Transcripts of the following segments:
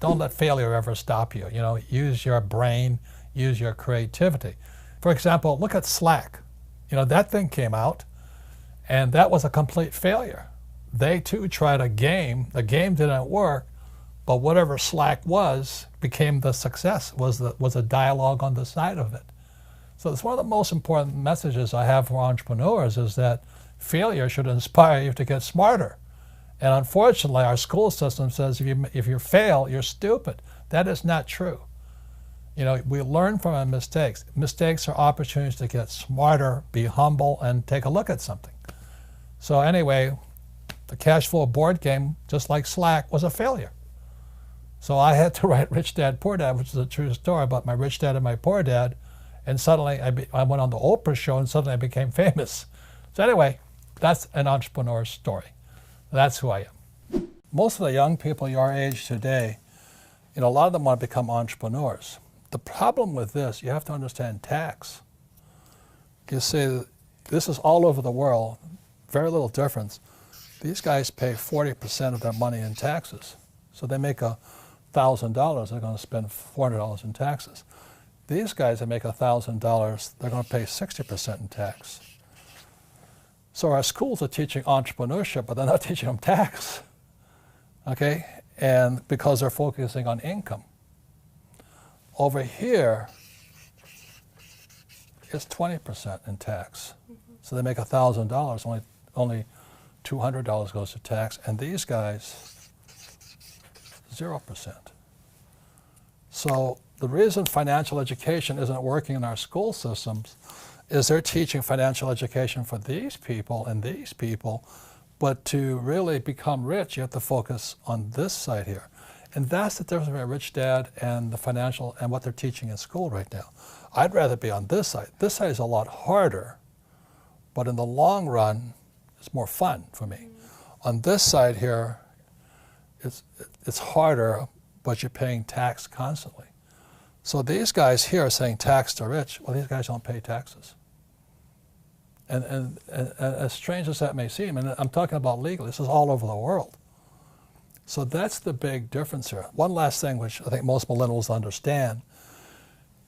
don't let failure ever stop you. You know, use your brain, use your creativity. For example, look at Slack. You know, that thing came out, and that was a complete failure. They too tried a game. The game didn't work, but whatever Slack was became the success, was a dialogue on the side of it. So it's one of the most important messages I have for entrepreneurs is that failure should inspire you to get smarter. And unfortunately, our school system says if you fail, you're stupid. That is not true. You know, we learn from our mistakes. Mistakes are opportunities to get smarter, be humble, and take a look at something. So anyway, the cash flow board game, just like Slack, was a failure. So I had to write Rich Dad, Poor Dad, which is a true story about my rich dad and my poor dad. And suddenly I went on the Oprah show and suddenly I became famous. So anyway, that's an entrepreneur's story. That's who I am. Most of the young people your age today, you know, a lot of them want to become entrepreneurs. The problem with this, you have to understand tax. You see, this is all over the world, very little difference. These guys pay 40% of their money in taxes. So they make $1,000, they're going to spend $400 in taxes. These guys that make $1,000, they're going to pay 60% in tax. So our schools are teaching entrepreneurship, but they're not teaching them tax, okay? And because they're focusing on income. Over here, it's 20% in tax. So they make $1,000, only $200 goes to tax, and these guys, 0%. So the reason financial education isn't working in our school systems is they're teaching financial education for these people and these people, but to really become rich, you have to focus on this side here. And that's the difference between Rich Dad and the financial and what they're teaching in school right now. I'd rather be on this side. This side is a lot harder, but in the long run, it's more fun for me. On this side here, it's harder, but you're paying tax constantly. So these guys here are saying tax to rich. Well, these guys don't pay taxes. And as strange as that may seem, and I'm talking about legally, this is all over the world. So that's the big difference here. One last thing, which I think most millennials understand,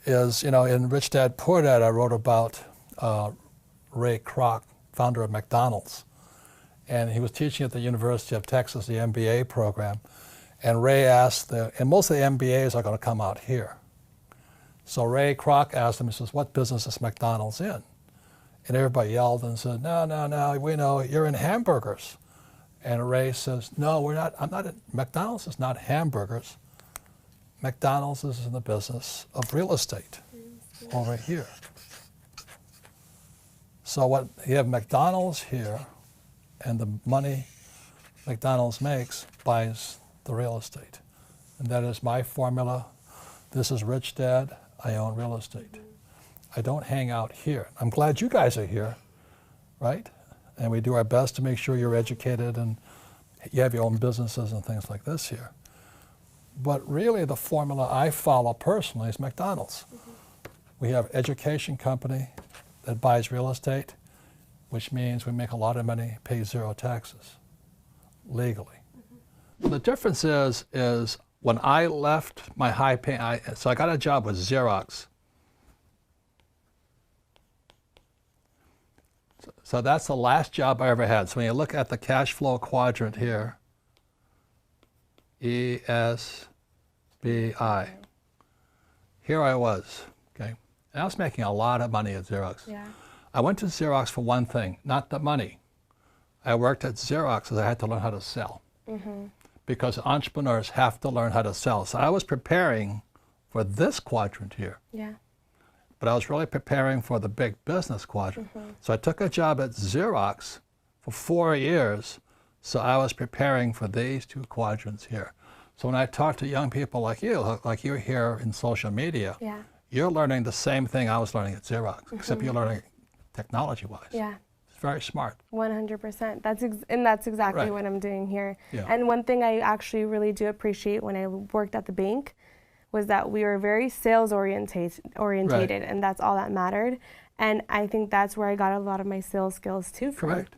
is, you know, in Rich Dad, Poor Dad, I wrote about Ray Kroc, founder of McDonald's. And he was teaching at the University of Texas, the MBA program. And Ray asked, and most of the MBAs are going to come out here. So Ray Kroc asked him, he says, what business is McDonald's in? And everybody yelled and said, no, we know you're in hamburgers. And Ray says, no, we're not, McDonald's is not hamburgers. McDonald's is in the business of real estate over here. So what you have McDonald's here, and the money McDonald's makes buys the real estate. And that is my formula. This is Rich Dad, I own real estate. I don't hang out here. I'm glad you guys are here, right? And we do our best to make sure you're educated and you have your own businesses and things like this here. But really the formula I follow personally is McDonald's. We have an education company that buys real estate, which means we make a lot of money, pay 0 taxes, legally. Well, the difference is when I left my high pay, so I got a job with Xerox. So that's the last job I ever had. So when you look at the cash flow quadrant here, ESBI, here I was, okay? And I was making a lot of money at Xerox. Yeah. I went to Xerox for one thing, not the money. I worked at Xerox because I had to learn how to sell. Because entrepreneurs have to learn how to sell. So I was preparing for this quadrant here. Yeah. But I was really preparing for the big business quadrant. So I took a job at Xerox for 4 years, so I was preparing for these 2 quadrants here. So when I talk to young people like you're here in social media, Yeah. you're learning the same thing I was learning at Xerox, except you're learning technology-wise. Yeah. It's very smart. 100%. That's exactly Right. what I'm doing here. Yeah. And one thing I actually really do appreciate when I worked at the bank was that we were very sales orientated, and that's all that mattered. And I think that's where I got a lot of my sales skills too from. Correct.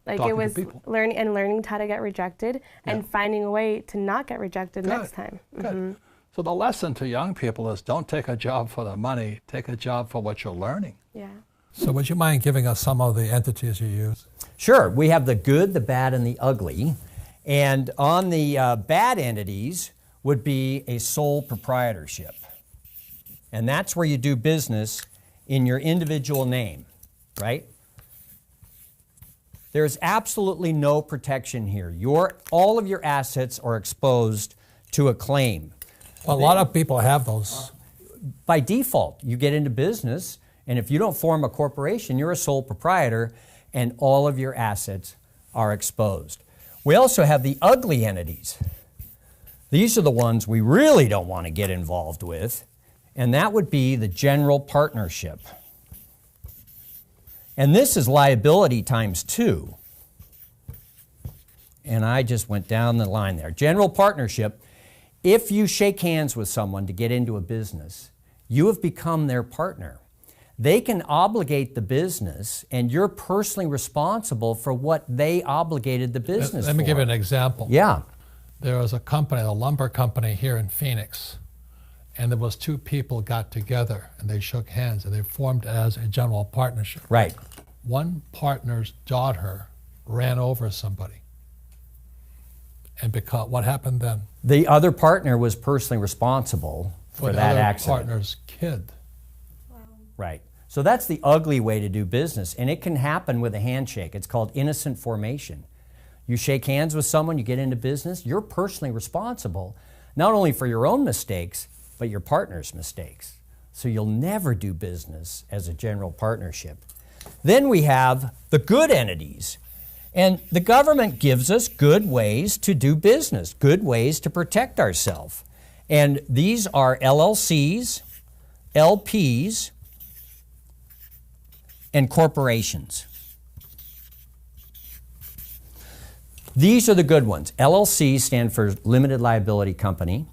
Like talking it was to people. learning how to get rejected and finding a way to not get rejected next time. Good. So the lesson to young people is don't take a job for the money, take a job for what you're learning. Yeah. So would you mind giving us some of the entities you use? Sure. We have the good, the bad, and the ugly. And on the bad entities would be a sole proprietorship. And that's where you do business in your individual name, right? There's absolutely no protection here. All of your assets are exposed to a claim. Well, a lot of people have those. By default, you get into business, and if you don't form a corporation, you're a sole proprietor, and all of your assets are exposed. We also have the ugly entities. These are the ones we really don't want to get involved with, and that would be the general partnership. And this is liability times 2. And I just went down the line there. General partnership, if you shake hands with someone to get into a business, you have become their partner. They can obligate the business, and you're personally responsible for what they obligated the business for. Let me give you an example. Yeah. There was a company, a lumber company here in Phoenix, and there was 2 people got together and they shook hands and they formed as a general partnership. Right. One partner's daughter ran over somebody. And because what happened then? The other partner was personally responsible for the that other accident. partner's kid. Right. So that's the ugly way to do business, and it can happen with a handshake. It's called innocent formation. You shake hands with someone, you get into business, you're personally responsible, not only for your own mistakes, but your partner's mistakes. So you'll never do business as a general partnership. Then we have the good entities. And the government gives us good ways to do business, good ways to protect ourselves. And these are LLCs, LPs, and corporations. These are the good ones. LLC stand for limited liability company.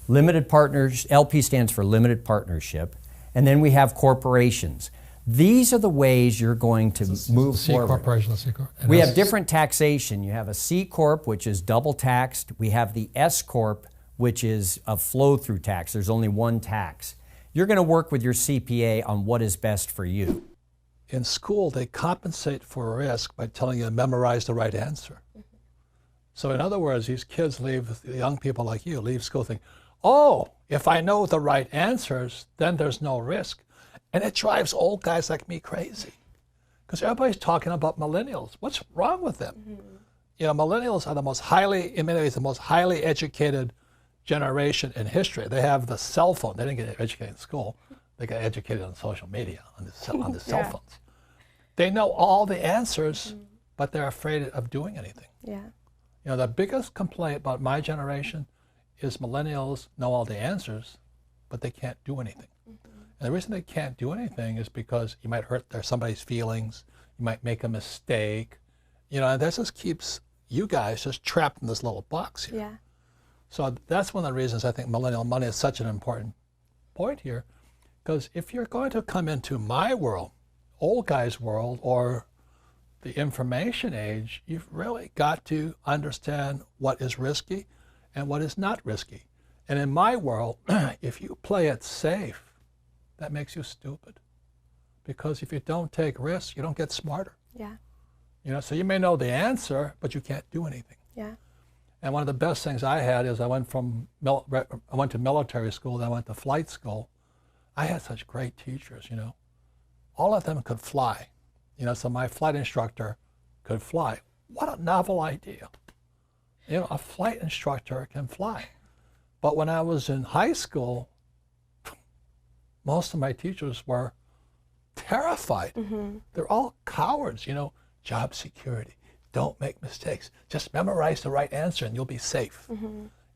Limited partners, LP stands for limited partnership. And then we have corporations. These are the ways you're going to move C forward. corporation, the C corp. And We that's- have different taxation. You have a C Corp, which is double taxed. We have the S Corp, which is a flow-through tax. There's only one tax. You're going to work with your CPA on what is best for you. In school, they compensate for risk by telling you to memorize the right answer. So in other words, these kids leave, young people like you, leave school thinking, oh, if I know the right answers, then there's no risk. And it drives old guys like me crazy. Because everybody's talking about millennials. What's wrong with them? You know, millennials are the most highly, in many ways, the most highly educated generation in history. They have the cell phone. They didn't get educated in school. They got educated on social media, on the cell phones. They know all the answers, but they're afraid of doing anything. Yeah. You know, the biggest complaint about my generation is millennials know all the answers, but they can't do anything. And the reason they can't do anything is because you might hurt somebody's feelings, you might make a mistake, you know, and that just keeps you guys just trapped in this little box here. Yeah. So that's one of the reasons I think millennial money is such an important point here, because if you're going to come into my world, old guy's world, or the information age, you've really got to understand what is risky and what is not risky. And in my world, if you play it safe, that makes you stupid. Because if you don't take risks, you don't get smarter. Yeah. You know, so you may know the answer, but you can't do anything. Yeah. And one of the best things I had is I went to military school, then I went to flight school. I had such great teachers, you know. All of them could fly. You know, so my flight instructor could fly. What a novel idea. You know, a flight instructor can fly. But when I was in high school, most of my teachers were terrified. They're all cowards, you know, job security. Don't make mistakes. Just memorize the right answer and you'll be safe.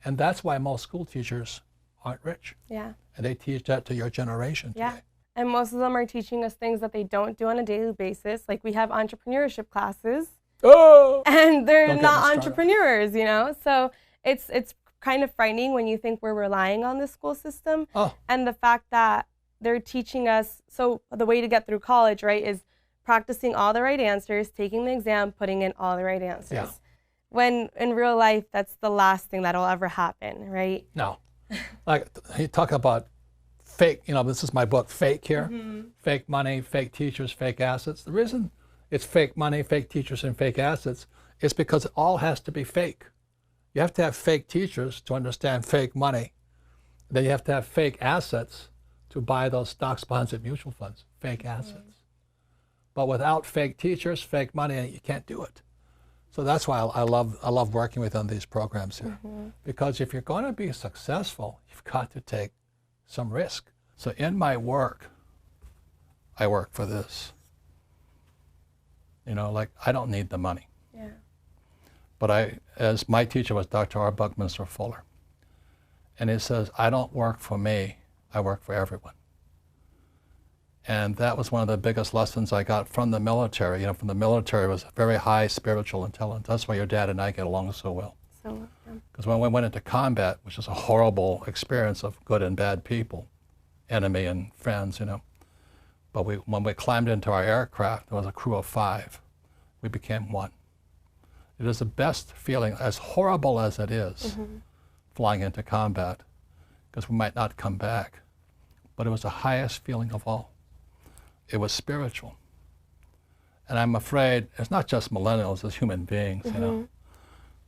And that's why most school teachers aren't rich. Yeah. And they teach that to your generation Yeah. today. And most of them are teaching us things that they don't do on a daily basis. Like we have entrepreneurship classes, Oh! and they're Don't get not me started. entrepreneurs, you know? So it's kind of frightening when you think we're relying on the school system. Oh. And the fact that they're teaching us, so the way to get through college, right, is practicing all the right answers, taking the exam, putting in all the right answers. Yeah. When in real life, that's the last thing that'll ever happen, right? No. Like, he talk about fake, this is my book, Fake here. Fake money, fake teachers, fake assets. The reason it's fake money, fake teachers, and fake assets is because it all has to be fake. You have to have fake teachers to understand fake money. Then you have to have fake assets to buy those stocks, bonds, and mutual funds, fake assets. But without fake teachers, fake money, you can't do it. So that's why I love working with on these programs here. Because if you're going to be successful, you've got to take some risk. So in my work, I work for this. Like, I don't need the money. Yeah. But as my teacher was Dr. R. Buckminster Fuller. And he says, I don't work for me, I work for everyone. And that was one of the biggest lessons I got from the military. From the military was very high spiritual intelligence. That's why your dad and I get along so well. Because when we went into combat, which is a horrible experience of good and bad people, enemy and friends, But when we climbed into our aircraft, there was a crew of 5. We became one. It is the best feeling, as horrible as it is, flying into combat, because we might not come back. But it was the highest feeling of all. It was spiritual. And I'm afraid it's not just millennials, it's human beings,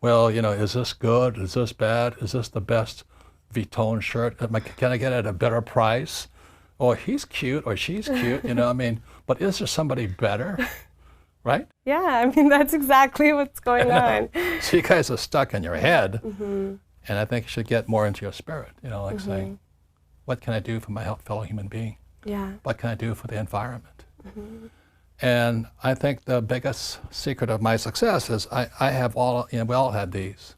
Well, is this good? Is this bad? Is this the best Vuitton shirt? Can I get it at a better price? Or he's cute, or she's cute, but is there somebody better, right? Yeah, that's exactly what's going on. So you guys are stuck in your head, and I think you should get more into your spirit, saying, what can I do for my fellow human being? Yeah. What can I do for the environment? And I think the biggest secret of my success is I have all, we all have these.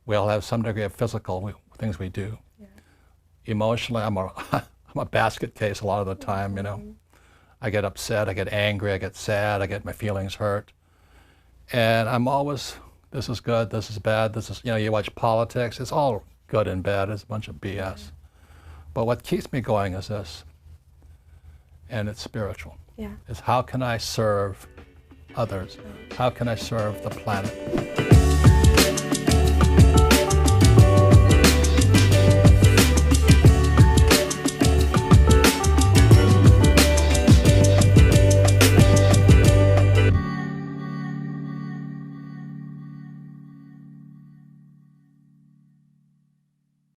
We all have some degree of physical things we do. Yeah. Emotionally, I'm a basket case a lot of the time, I get upset, I get angry, I get sad, I get my feelings hurt. And I'm always, this is good, this is bad, this is, you watch politics, it's all good and bad, it's a bunch of BS. But what keeps me going is this, and it's spiritual. Yeah. Is how can I serve others? How can I serve the planet?